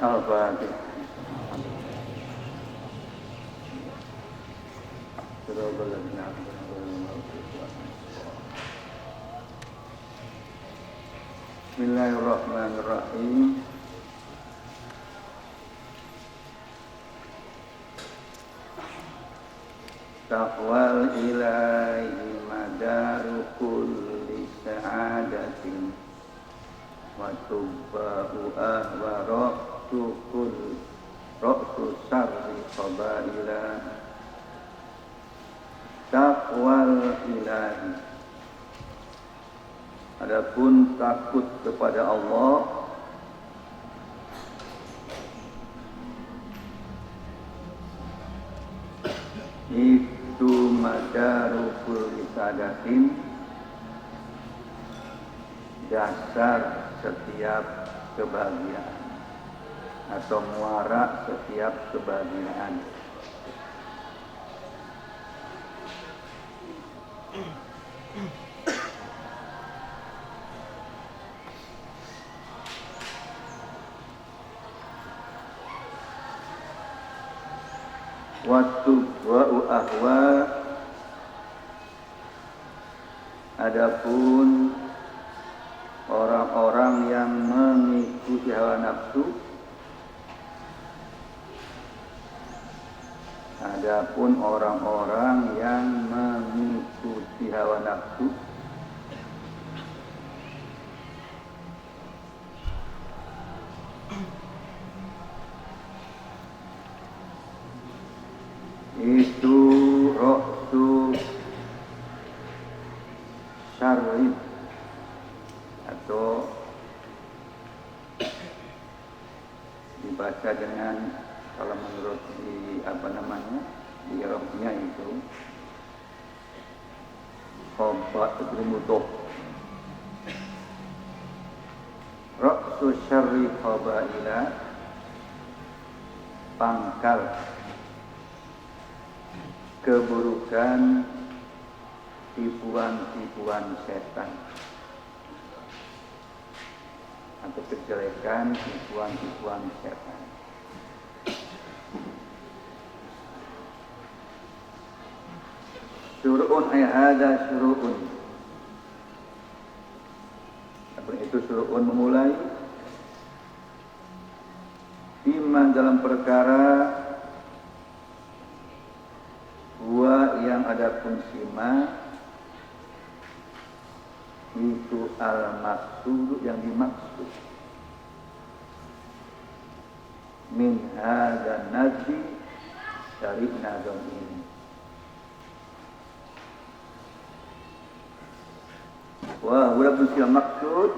Al-Fatihah. Bismillahirrahmanirrahim. Taqwal ilahi madaru kulli sa'adatin wa tubba'u ahwa ra'su sarri qabaila. Taqwal ilahi, adapun takut kepada Allah itu madaru kulli sa'adatin, dasar setiap kebahagiaan atau muara setiap kebahagiaan. Waktu wa'u ahwa, adapun orang-orang yang mengikuti hawa nafsu, adapun orang-orang yang mengikuti hawa nafsu, itu ra'su syarri, atau dibaca dengan, kalau menurut di Arabnya itu khobat bermudah, ra'su syarri qabaila, pangkal keburukan tipuan-tipuan setan, atau kejelekan tipuan-tipuan setan. Syuru'un ay hadza syuru'un. Apa itu syuru'un? Memulai iman dalam perkara wa yang adapun sima itu al-maksud, yang dimaksud, min hadzal nazi, dari nazam ini. Wah, walaupun sila maksud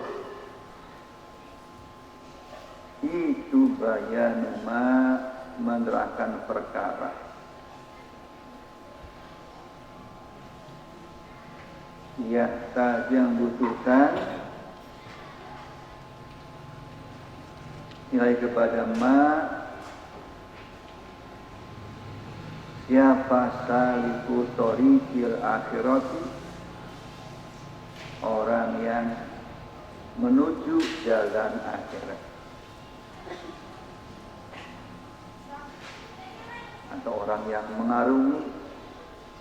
itu bayan ma, menerangkan perkara ya saja yang butuhkan nilai kepada ma, siapa saliku thoriqil akhirati, orang yang menuju jalan akhirat, atau orang yang mengarungi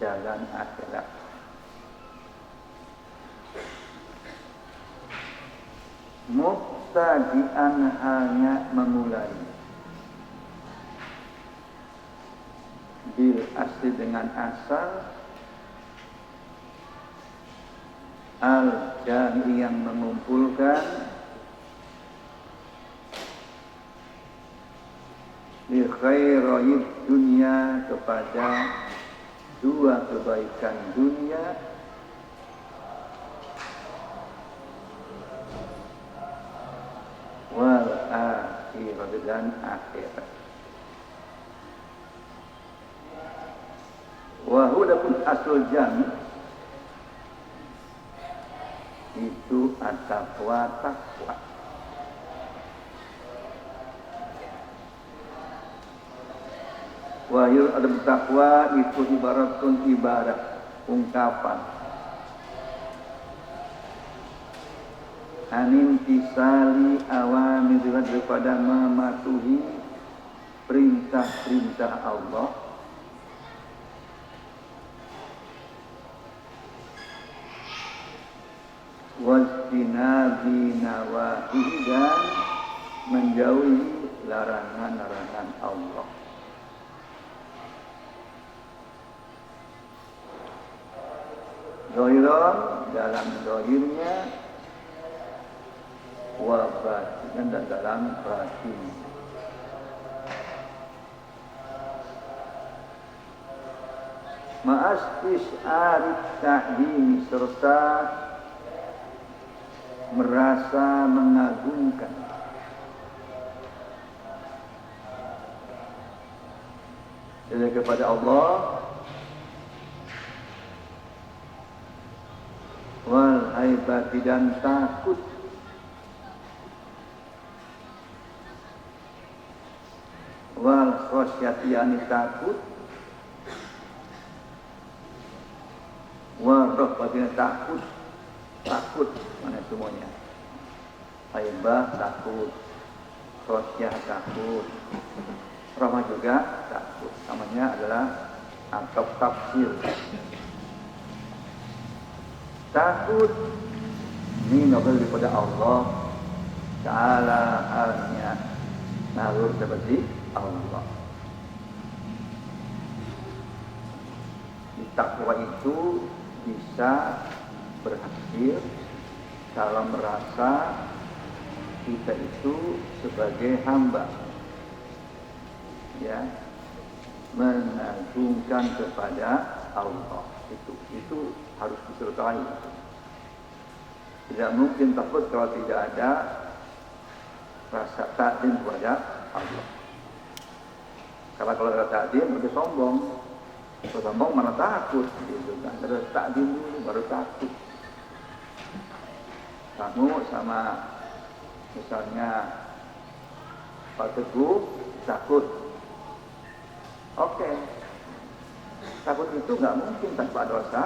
jalan akhirat. Muqtadi'an, hanya memulai, bil asli, dengan asal, al-jami, yang mengumpulkan, li khairayid dunia, kepada dua kebaikan dunia, wal akhirat, dan akhirat. Wa hudapun asal jami itu at-taqwa, takwa. Wahyu ada takwa itu ibaratun, ibarat ungkapan anintisali awamir daripada mematuhi perintah-perintah Allah, wastinabi nawahihi dan menjauhi larangan-larangan Allah. Zohiron dalam zohirnya, wa batinan dan dalam batin. Ma'astis arit ta'zim serta merasa mengagungkan jadi kepada Allah, wal haibati dan takut, wal khosyati takut, wal rahbati takut. Takut mana semuanya. Haibah takut, khosyah takut, rahmah juga takut. Namanya adalah atau tafsir. Takut ini nobel daripada Allah Ta'ala, halnya nalur seperti Allah. Di takwa itu bisa berhasil kalau merasa kita itu sebagai hamba, ya, mengagungkan kepada Allah. Itu harus disertai. Tidak mungkin takut kalau tidak ada rasa takdim kepada Allah. Karena kalau ada takdim berarti sombong. Kalau sombong mana takut, gitu kan? Terus takdim dulu baru takut. Kamu sama misalnya Pak Teguh takut, oke. Takut itu nggak mungkin tanpa dosa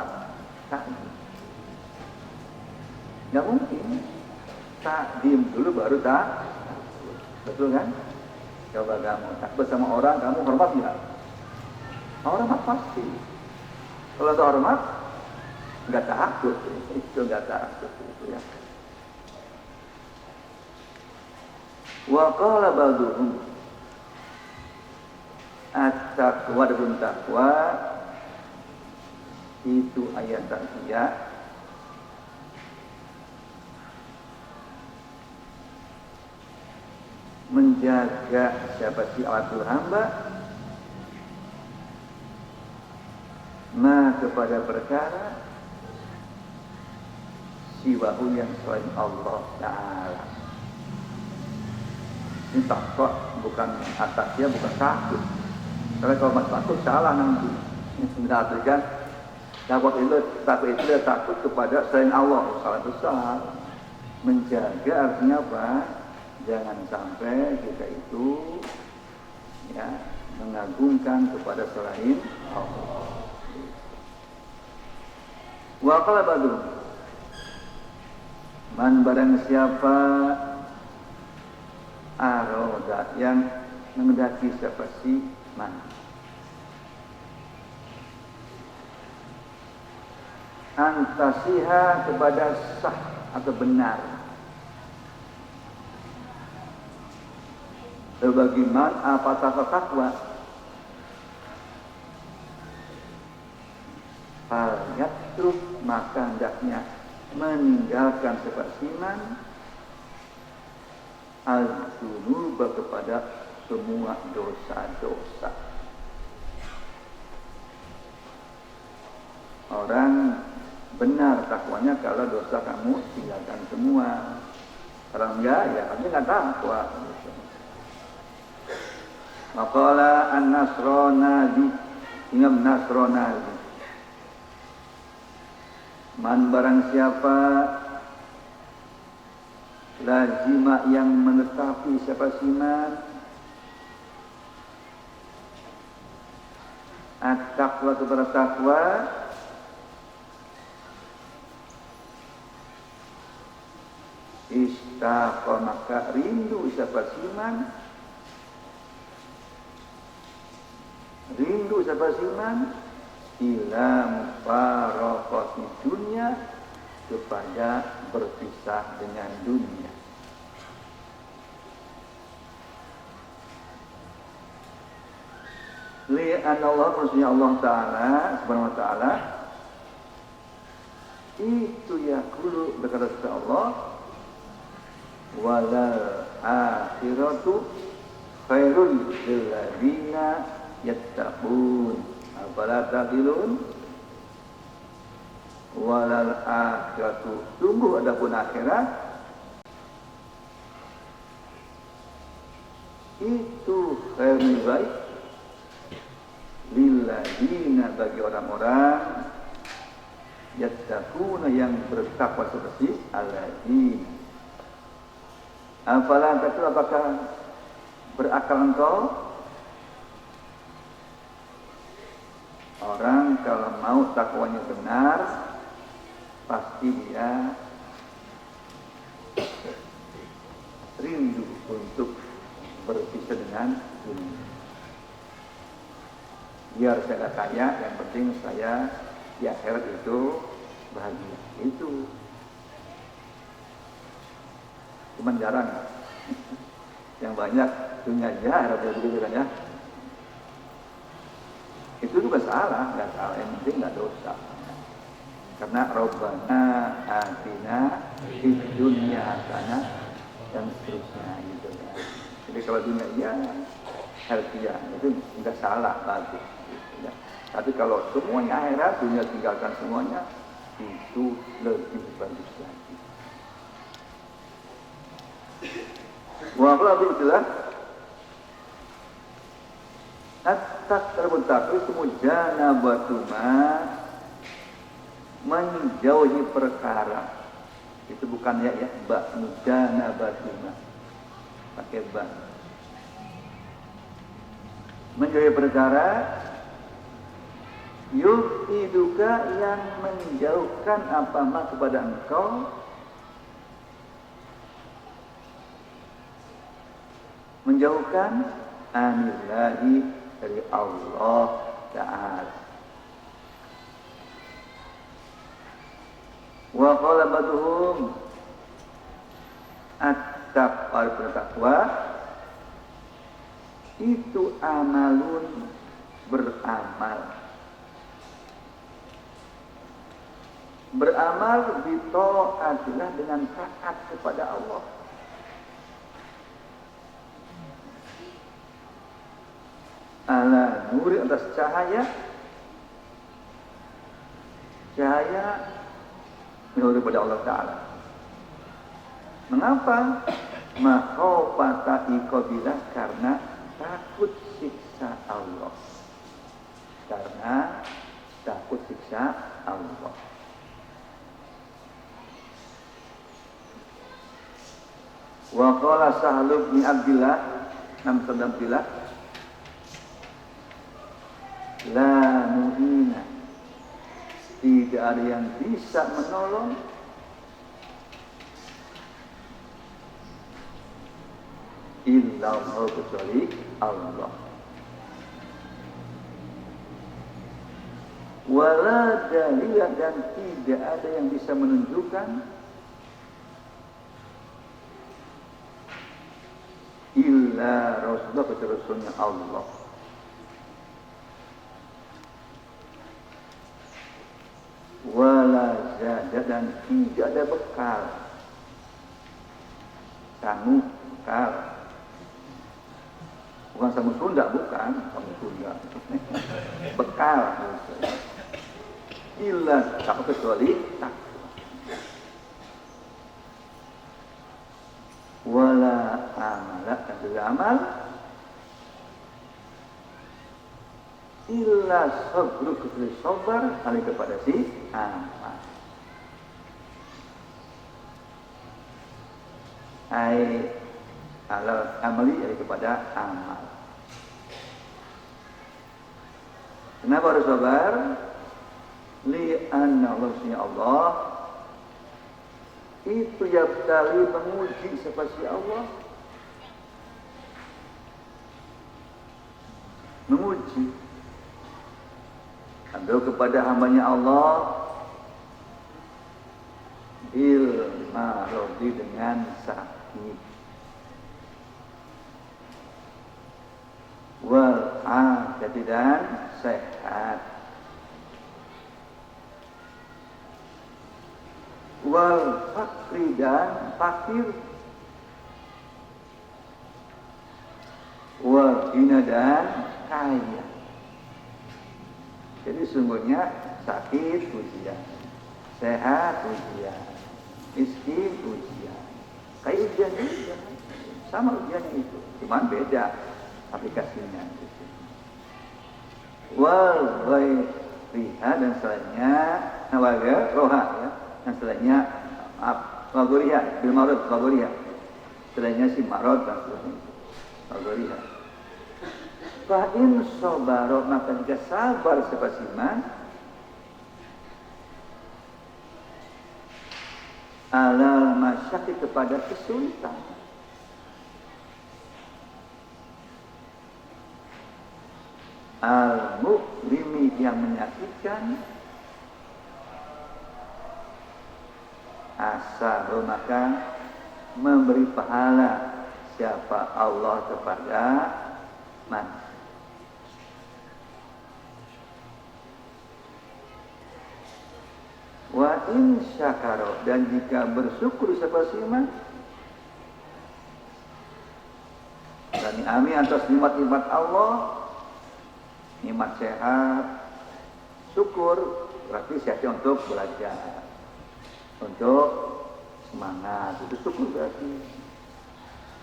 takdim. Nggak mungkin. Takdim dulu baru takut. Betul kan? Coba kamu takut sama orang, kamu hormat nggak? Hormat pasti. Kalau tak hormat, nggak takut. Itu nggak takut itu ya. Wa qala ba'duhum at-taqwa dan takwa itu ayat takiyah menjaga siapa si abdul hamba ma kepada perkara siwahu yang selain Allah Ta'ala. Ini takwa bukan atasnya, bukan takut. Karena kalau mas takut salah nanti. Ini sebenarnya kan takut itu takut kepada selain Allah, salah besar. Menjaga artinya apa? Jangan sampai kita itu ya mengagungkan kepada selain Allah. Wa qala ba'du man barang siapa aroda yang mengendaki siapa si man antasiha kepada sah atau benar sebagaimana apa takwa ayat terus maka hendaknya meninggalkan kebersihan al-dzunub kepada semua dosa-dosa. Orang benar takwanya kalau dosa kamu tinggalkan semua. Kalau enggak ya kamu enggak takwa. Maqala an-nasrani ingam nasrani man barang siapa lazima yang menetapi siapa siman at-taqwa kepada takwa Istaqa maka rindu siapa siman, rindu siapa siman ila mufaraqati dunya, kepada berpisah dengan dunia. Li'an Allah, maksudnya Allah Ta'ala subhanahu wa ta'ala itu yaqulu, berkata Allah, walal akhiratu khairul lil ladzina yattaqun afala taqilun. Walal akhiratu, sungguh adapun akhirat itu khairul baik lil ladzina, bagi orang-orang yattaquna yang bertakwa seperti alladzina. Afala taqilun, apakah berakal engkau? Orang kalau mau takwanya benar, pasti dia rindu untuk berpisah dengan dunia. Biar saya kaya, yang penting saya di akhirat itu bahagia. Itu cuman jarang. Yang banyak dunia aja, begitu kan ya. Itu juga salah, nggak salah, yang penting nggak dosa. Karena Rabbana atina fid dunya hasanah dan seterusnya gitu ya. Jadi kalau dunia ya harfiah itu nggak salah, bagus gitu ya. Tapi kalau semuanya akhirat, dunia tinggalkan semuanya, itu lebih bagus lagi. Waqala billah at-tak terbentaki semujana batuma, menjauhi perkara. Itu bukan ya ba, mujana batuma pakai ba. Menjauhi perkara yufiduka, yang menjauhkan apa mak kepada engkau, menjauhkan anillahi, dari Allah Ta'ala. Wa qala baduhum at-taqwa, bertakwa itu amalun, beramal. Beramal bita'atillah, dengan taat kepada Allah. Ala nuri, atas cahaya menurut pada Allah Ta'ala. Mengapa? Makhofata iqabillah, karena takut siksa Allah. Karena takut siksa Allah. Wa qala Sahlu bin Abdillah, nam Abdillah, la mu'ina, tidak ada yang bisa menolong illa Allah, kecuali Allah. Wala dalil, dan tidak ada yang bisa menunjukkan illa Rasulullah, kecuali Rasulnya Allah. Wala zada, dan tidak ada bekal, sangu bekal, bukan sangu Sunda, bukan sangu Sunda, bekal, illa tak, kecuali takwa. Wala amala, dan tidak amal illa sabru, kecuali sabar alih kepada si amal. Ai alal amali, alih kepada amal. Kenapa harus sabar? Li'anna Allah itu yabtali menguji seperti Allah, menguji ambil kepada hambanya Allah bil marodi dengan sakit wal afiyati dan sehat wal fakri dan fakir wal ghina dan kaya. Jadi sungguhnya sakit ujian, sehat ujian, miskin ujian, kayak ujian juga, sama ujiannya itu, cuman beda aplikasinya. Wal ghairiha dan selainnya, nawaga roha ya, dan selainnya wagoriha, bil marad wagoriha, selainnya si marad dan selainnya wagoriha. Fa'in sobaro maka jika sabar sepasiman alal masyaki kepada kesulitan al-mu'limi yang menyakitkan asal maka memberi pahala siapa Allah kepada manusia. Wa in syakaro dan jika bersyukur seperti iman dan ni'ami atas nikmat-nikmat Allah, nikmat sehat, syukur berarti sehatnya untuk belajar, untuk semangat, itu syukur berarti.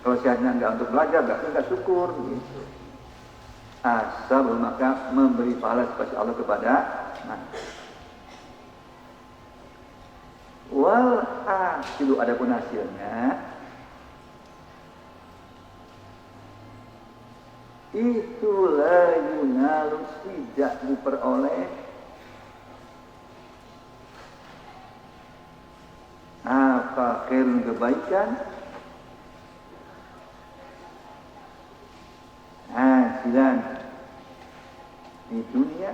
Kalau sehatnya enggak untuk belajar berarti enggak syukur gitu. Asal maka memberi pahala seperti Allah kepada manusia. Wal hasilu adapun hasilnya itu la yunalu tidak diperoleh apa khairun kebaikan hasilan di dunia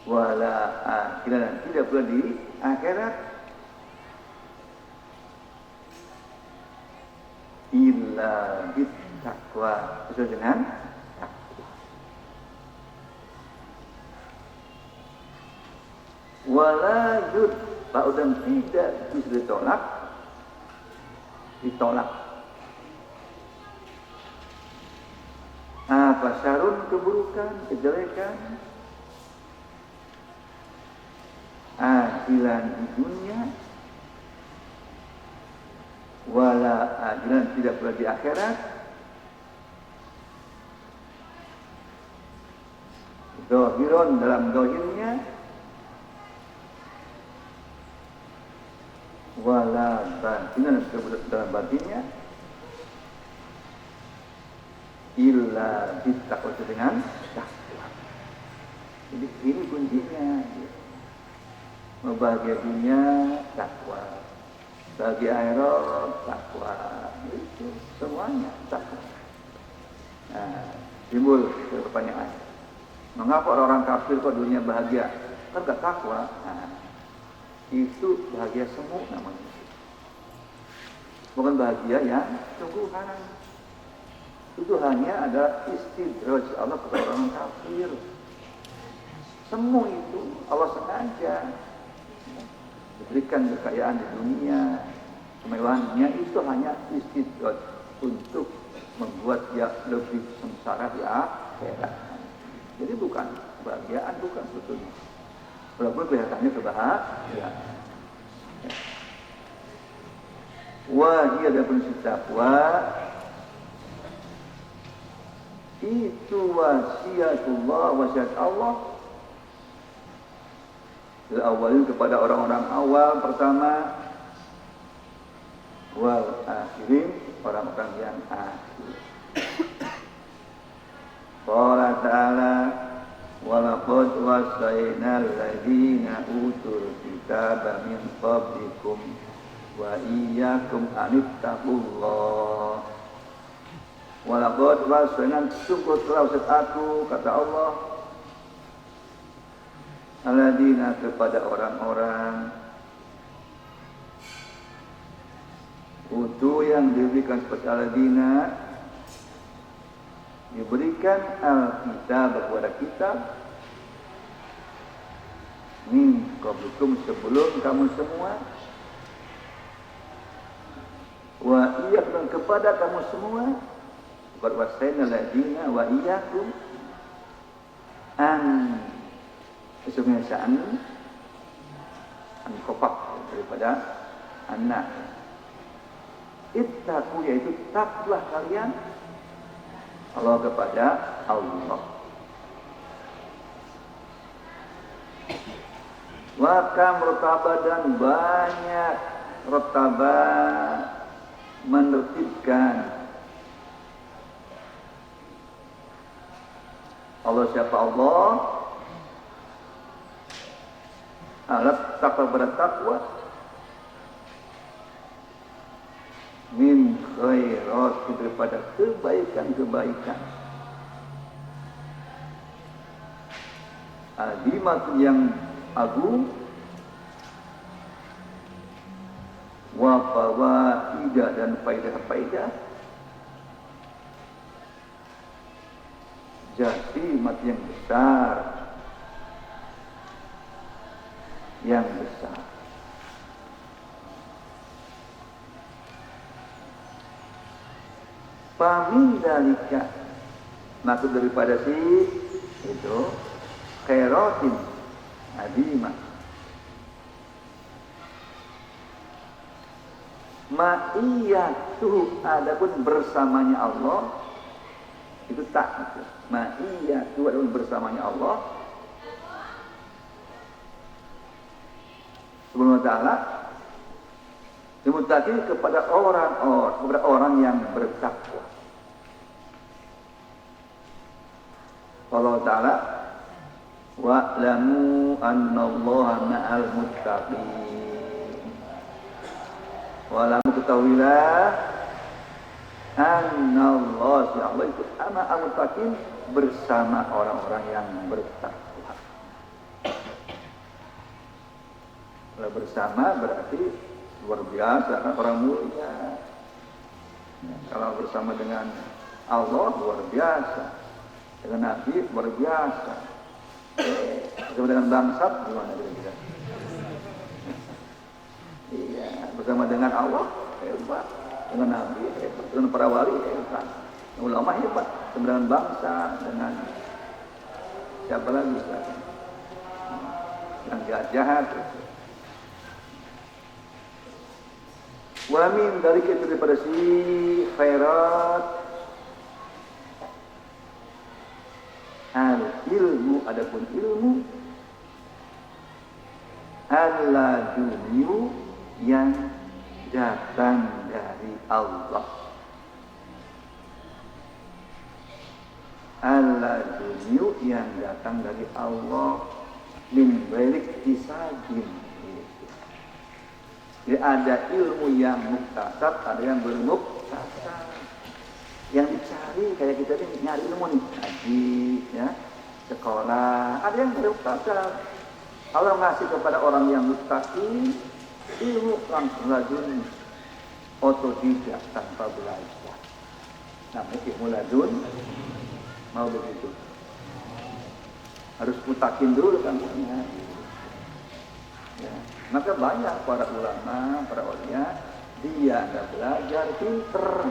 wala akhirat dan tidak pula di akhirat illa bittaqwa sesuai dengan wala yud dan tidak bisa ditolak apa syarun keburukan kejelekan akhiran di dunia wala akhiran tidak pula di akhirat dohiron dalam dohirnya wala batinan dalam batinnya illa bittaqwa dengan takwa. Jadi ini kuncinya bahagia dunia takwa, bahagia akhirat takwa, itu semuanya takwa. Nah, timbul pertanyaan, mengapa orang kafir kok dunia bahagia? Kan gak takwa. Nah, itu bahagia semu namanya, bukan bahagia yang sungguhan. Itu hanya ada istidraj Allah kepada orang kafir. Semu itu Allah sengaja diberikan kekayaan di dunia, kemewahannya itu hanya istidraj untuk membuat dia lebih sengsara di akhirat. Jadi bukan kebahagiaan, bukan sebetulnya. Walaupun kelihatannya kebahagiaan. Wah, dia ada prinsip takwa. Itu wasiatullah, wasiat Allah awalin kepada orang-orang awal pertama wal akhirin orang-orang yang akhir. Qala ta'ala walaqad wasaynal ladzina utul kitaba min qablikum wa iyyakum anittaqullah. Walaqad wasayna, sungguh telah utus aku, kata Allah, alladzina, kepada orang-orang utu yang diberikan kepada alladzina, diberikan al-kitab kepada kitab, min qablikum, sebelum kamu semua, wa iyyakum, kepada kamu semua, bukan wasaina alladzina wa iyyakum, an sesungguhnya an kopak daripada anak, ittaqu, yaitu taklah kalian Allah, kepada Allah. Wa kam rotaba, dan banyak rotaba, menertibkan. Allah, siapa Allah? Alat takwa, bertakwa, min khairat, daripada kebaikan-kebaikan, azimat, yang agung, wa fawaidah, dan faidah-faidah, jasimat, yang besar, yang besar. Famin dalika, maksud daripada si itu khairatin azimah, ma'iyatu, adapun bersamanya Allah, itu tak itu. Ma'iyatu, adapun bersamanya Allah Subhanahu wa ta'ala, dimutaki kepada orang yang bertakwa. Allah Ta'ala, wa'lamu annallaha ma'al muttaqin. Wa'lamu, ketahuilah, annallaha, si Allah itu ma'al muttaqin, bersama orang-orang yang bertakwa. Kalau bersama berarti luar biasa, kan, orang mulia. Kalau bersama dengan Allah luar biasa, dengan Nabi luar biasa. Bersama dengan bangsat gimana kira-kira? Iya, bersama dengan Allah hebat, dengan Nabi hebat, dengan para wali hebat, ulama hebat, bersama dengan bangsa, dengan siapa lagi? Yang jahat. Wa min dari itu, daripada si khairat, al ilmu, adapun ilmu, al-ladunyu, yang datang dari Allah. Al-ladunyu, yang datang dari Allah, min balik tisagin. Jadi ada ilmu yang muktasab, ada yang bermuktasab. Yang dicari kayak kita ini nyari ilmu nih, ngaji, ya, sekolah. Ada yang bermuktasab. Allah ngasih kepada orang yang muttaqi ilmu langsung ladun, otodidak, tanpa belajar. Nah, ilmu ladun mau begitu. Harus mutakin dulu kan. Ya. Maka banyak para ulama, para ulia, dia nggak belajar, pinter,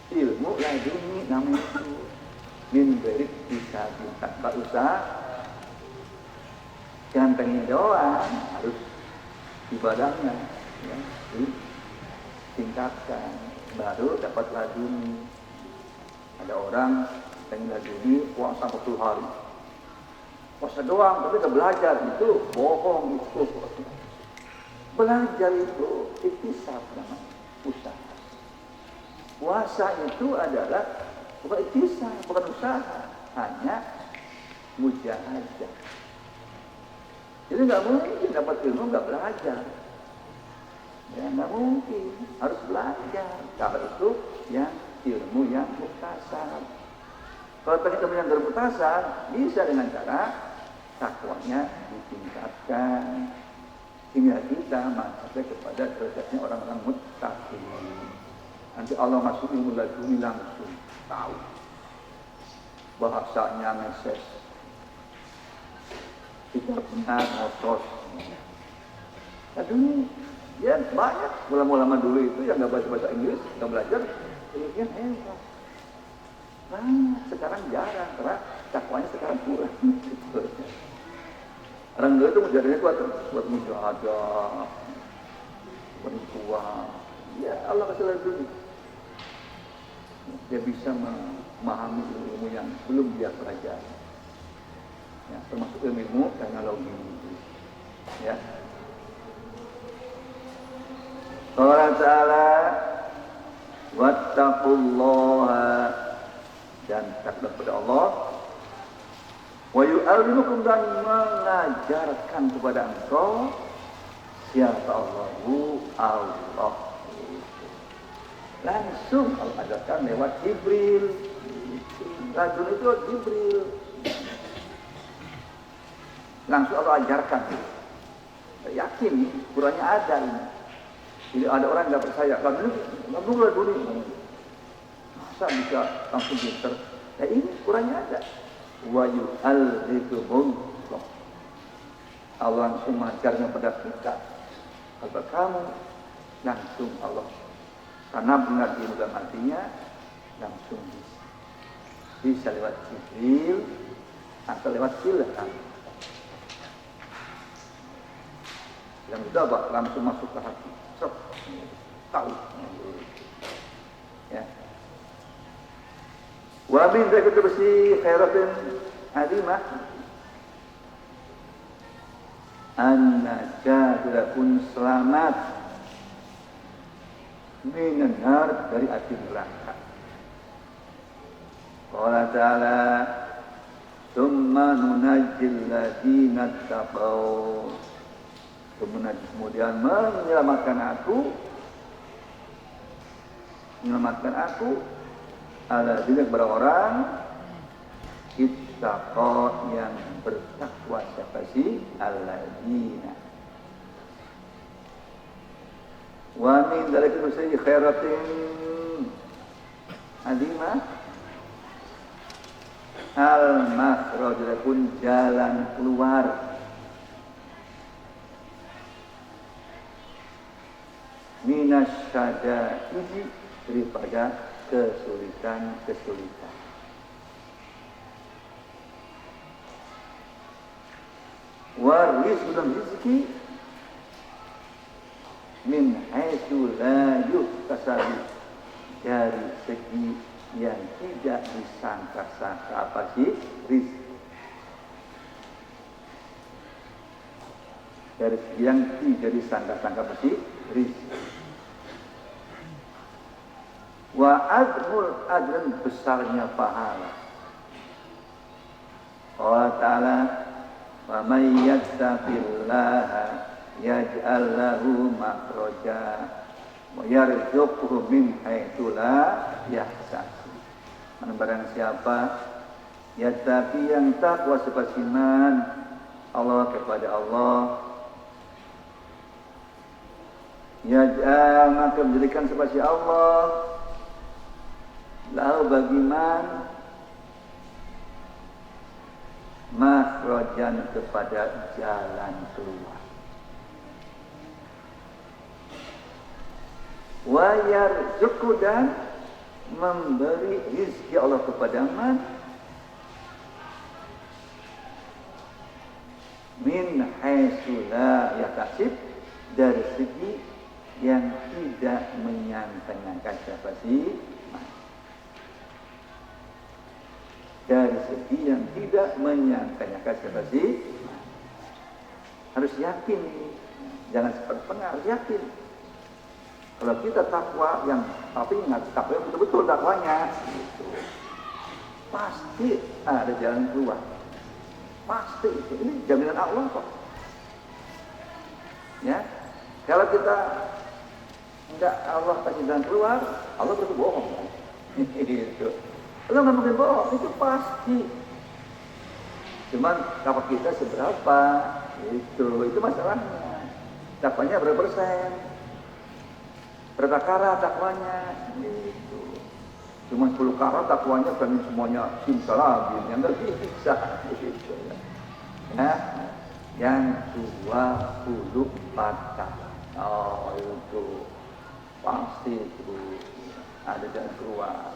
ilmu laduni namanya itu, min berik bisa tanpa usaha, jangan pengen doang, harus ibadahnya, ya, ditingkatkan, baru dapat laduni. Ada orang pengen laduni puasa 40 hari. Puasa doang, tapi gak belajar, itu bohong itu. Belajar itu iktisab namanya, usaha. Puasa itu adalah bukan iktisab, bukan usaha, hanya mujahadah. Jadi nggak mungkin dapat ilmu nggak belajar. Ya nggak mungkin, harus belajar. Kalau itu yang ilmu yang muktasar. Kalau pengen ilmu yang bermuktasar, bisa dengan cara takwanya ditingkatkan hingga kita sampai kepada derajatnya orang-orang muttaqin. Nanti Allah masuk ilmu laduni langsung tahu bahasanya meses, kita benar ngotos. Aduh, ya banyak ulama-ulama dulu itu yang nggak bahasa Inggris, nggak belajar, kemudian hebat. Nah, sekarang jarang karena takwanya sekarang kurang. Orang dulu itu mujahadah buat mujahadah, berkuah. Ya Allah kasih laduni. Dia bisa memahami ilmu yang belum dia pelajari. Ya, termasuk ilmu teknologi. Ya. Allah Ta'ala wattaqullaha, dan takut kepada Allah, wa yu'allimukum, dan mengajarkan kepada engkau siapa Allah. Langsung Allah ajarkan lewat Jibril. Rajul itu Jibril. Langsung Allah ajarkan. Yakin Qurannya ada ini. Jadi ada orang nggak percaya, lalu dulu masa bisa langsung pinter? Ya ini Qurannya ada. Wa yu'allimukumullah. Allah langsung mengajarnya pada kita. Kalau kamu langsung Allah, karena benar di dalam artinya langsung bisa lewat Jibril atau lewat ilham. Yang itu apa? Langsung masuk ke hati. Tahu. Ya. Wa min dzikri bersih khairatin azimah. An-najah pun selamat minar dari api neraka. Allah Ta'ala summa nunajjil ladina taqaw, kemudian menyelamatkan aku ala dina kepada orang ittaqo, yang bertakwa. Siapa sih? Alladzina. Wa min dzalika bersih khairatin azimah al-makhraj, pun jalan keluar minasyadaidi, daripada kesulitan. Waris dalam rezeki min haitsu la yuhtasabu, dari segi yang tidak disangka-sangka. Apa sih rezeki? Dari segi yang tidak disangka-sangka. Apa sih rezeki? Wa admul ajran, besarnya pahala. Allah Ta'ala wa may yattaqillaha yaj'al lahu makhraja wa yarzuqhu min haitsu la yahtasib. Barang siapa yattaqi, yang takwa sepasiman Allah kepada Allah, yaj'al, maka menjadikan sepasi Allah lahu bagiman makhrajan, kepada jalan keluar. Wa yarzuqhu, dan memberi rezeki Allah kepada man min haitsu la yahtasib, dari segi yang tidak menyangka-nyangka. Siapa sih? Dari segi yang tidak menyangka-nyangka. Siapa sih? Harus yakin, jangan setengah, harus yakin. Kalau kita takwa, yang tapi ingat, takwa yang betul-betul takwanya, gitu, pasti ada jalan keluar. Pasti itu. Ini jaminan Allah kok. Ya, kalau kita enggak Allah kasih jalan keluar, Allah berarti bohong kan? Gitu. Allah nggak mungkin bohong, itu pasti. Cuman kapal kita seberapa? Itu masalahnya. Takwanya berapa persen? Berapa karat takwanya? Gitu. Cuma 10 karat takwanya kan semuanya simsalabim, yang nggak bisa. Gitu ya. Nah, yang 24 karat. Oh itu pasti itu ada jalan keluar.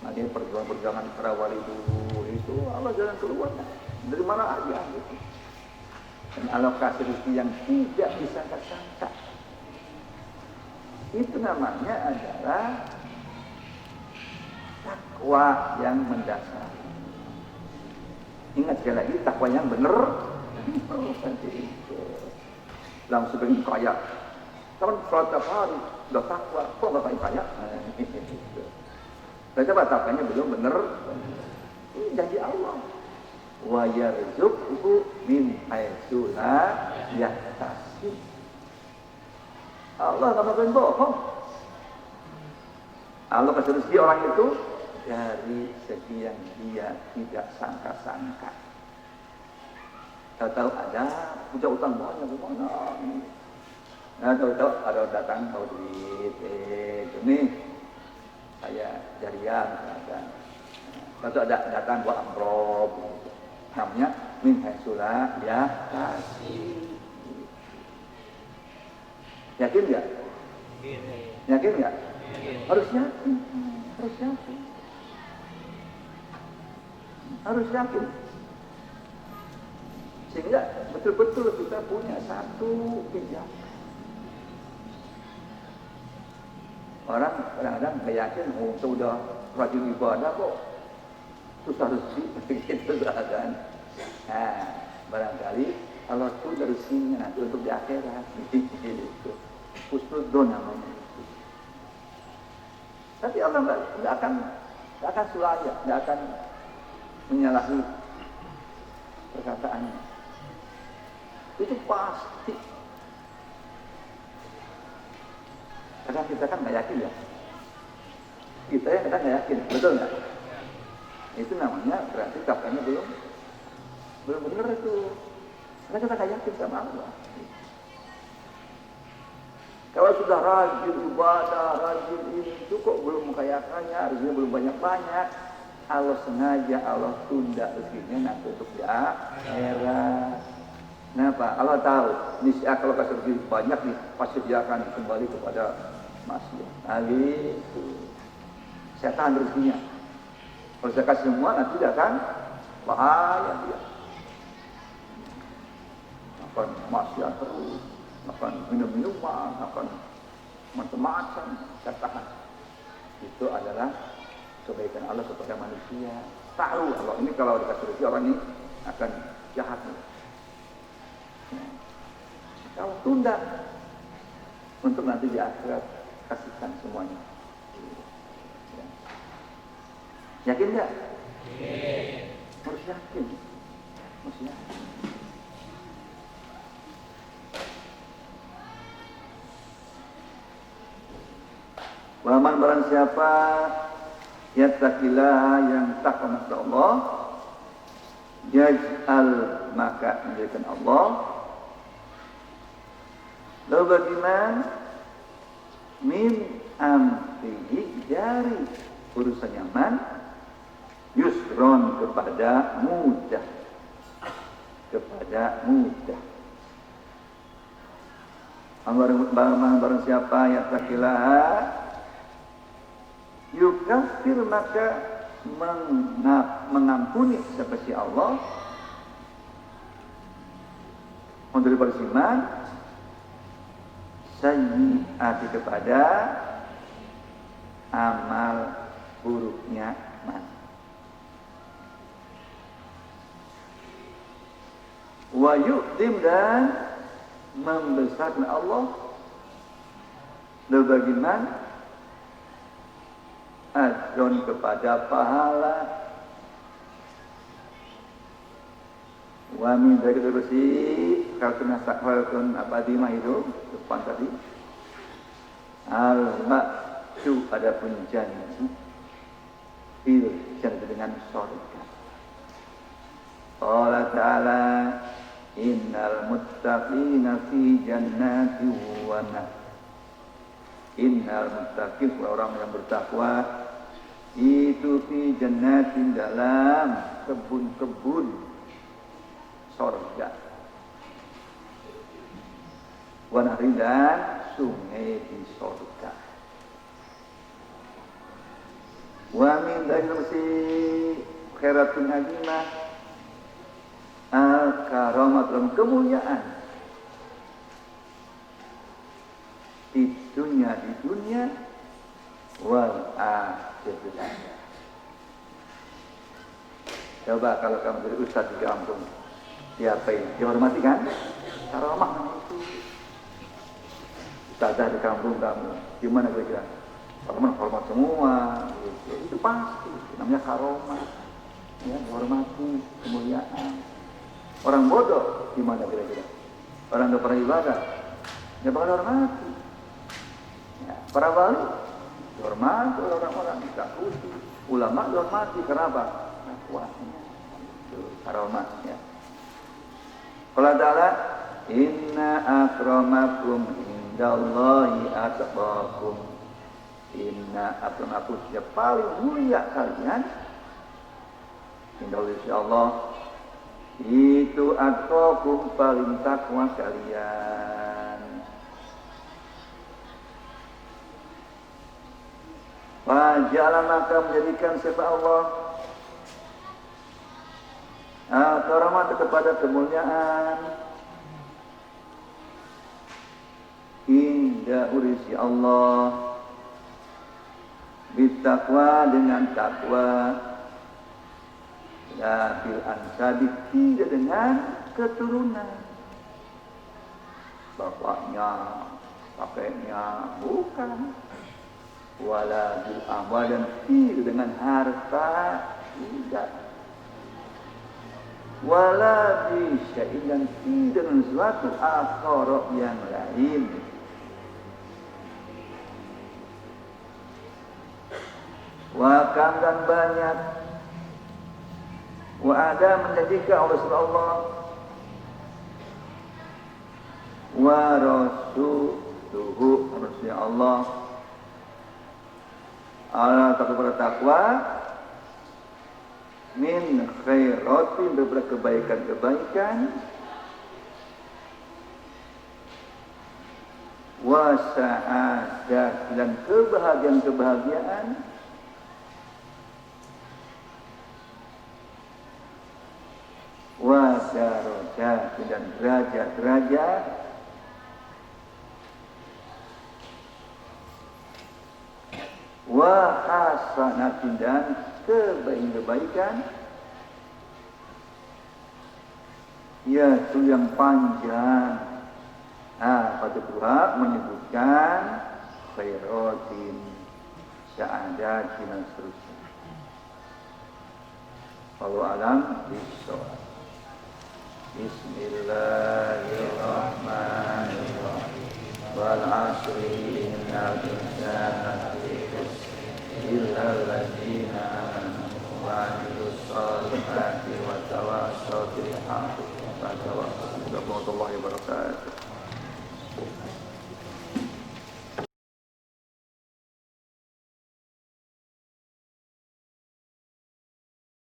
Makanya perjuangan para wali dulu itu Allah jalan keluarnya dari mana aja gitu. Dan alokasi rezeki yang tidak disangka-sangka. Itu namanya adalah takwa yang mendasar. Ingat sekali lagi takwa yang benar. Seperti itu. Langsung pengen kaya. Kapan sholat tiap hari udah takwa, kok nggak pengen kaya? Saya coba takwanya belum benar. Ini janji Allah. Wa yarzuqhu min haitsu la yahtasib. Allah nggak mungkin bohong. Allah kasih rezeki orang itu dari segi yang dia tidak sangka-sangka. Tahu-tahu ada punya utang banyak gimana? Nah, tahu-tahu ada datang tahu duit, nih saya jariah misalkan. Tahu ada datang buat amplop, namanya min haitsu la yahtasib. Yakin nggak? Yakin nggak? Harus yakin. Harus yakin. Harus yakin. Sehingga betul-betul kita punya satu pijakan. Orang kadang-kadang nggak yakin, sudah rajin ibadah kok susah rezeki gitu kan. Nah, barangkali Allah itu dari sini nanti untuk di akhirat gitu. Husnudon namanya. Tapi Allah nggak akan sulaya, nggak akan menyalahi perkataannya. Itu pasti. Kadang kita kan nggak yakin ya. Kita yang kadang nggak yakin, betul nggak? Itu namanya berarti takwanya belum benar itu. Karena kita nggak yakin sama Allah. Kalau sudah rajin ibadah, rajin ini itu kok belum kaya-kaya, rezekinya belum banyak-banyak. Allah sengaja Allah tunda rezekinya nanti untuk di akhirat. Kenapa? Allah tahu, niscaya kalau kasih rezeki banyak nih, pasti dia akan kembali kepada maksiat. Itu. Saya tahan rezekinya. Kalau saya kasih semua nanti dia akan bahaya dia. Akan maksiat terus, akan minum-minuman, akan macam-macam. Saya tahan. Itu adalah kebaikan Allah kepada manusia. Tahu Allah ini kalau dikasih rezeki orang ini akan jahat nih. Kalau tunda untuk nanti di akhirat kasihkan semuanya. Yakin nggak? Harus yakin. Harus yakin. Waman barang siapa yattaqillah yang takwa kepada Allah, yaj'al maka menjadikan Allah lalu bagaimana min amrihi dari urusan nyaman yusron kepada mudah barang siapa yang takilah yukafir maka mengampuni siapa si Allah untuk beriman sayyi'ati kepada amal buruknya man. Wa yu'tim dan membesarkan Allah bagaimana ajron kepada pahala Wa min dzalika bersih kalkun abadimah itu depan tadi. Al-ma'tu ada pun jannah. Fil jannah dengan surga. Allah Ta'ala innal muttaqina fi jannati wa nahar. Innal muttaqin orang yang bertakwa itu fi jannatin dalam kebun-kebun surga. Wa nahar dan sungai di surga. Wa min dzalika khairatun azimah al-karamat dan kemuliaan di dunia wal akhirat. Coba kalau kamu jadi ustaz di kampung, diapain? Dihormati kan? Karamah itu. Ustazah di kampung kamu, gimana kira-kira? Hormat semua, gitu. Itu pasti namanya karamah. Ya, dihormati, kemuliaan. Orang bodoh gimana kira-kira? Orang yang pernah ibadah, ya bakal hormati. Ya, para wali dihormati oleh orang-orang, ditakuti. Ulama dihormati, kenapa? Takwanya, itu karomatnya. Qala ta'ala, inna akramakum indallahi atqakum. Inna akramakum, yang paling mulia kalian indallahi Allah itu atqakum, paling takwa kalian. Waja'ala, maka menjadikan siapa Allah karamat kepada kemuliaan inda urisi Allah bitakwa, dengan takwa, la bil ansabi, tidak dengan keturunan bapaknya, kakeknya, bukan. Wala bil amwal, dan tidak dengan harta, tidak. Wala bi syai'in, dan tidak dengan suatu akhara yang lain. Wa kam, dan banyak. Wa ada, menjadikan Allah wa rasuluhu, Rasulnya Allah ala kepada takwa min khairatin, beberapa kebaikan-kebaikan, wa sa'adah, dan kebahagiaan-kebahagiaan, wa darajat, dan derajat-derajat, wa hasanatin, dan kebaikan-kebaikan, yaitu yang panjang. Pada pihak menyebutkan khairatin, sa'adatin, dan seterusnya. Wallahu a'lam bishawab. Bismillahirrahmanirrahim. Wal 'asri innal insana lafi khusr illa alladziina aamanu wa 'amilus shalihaati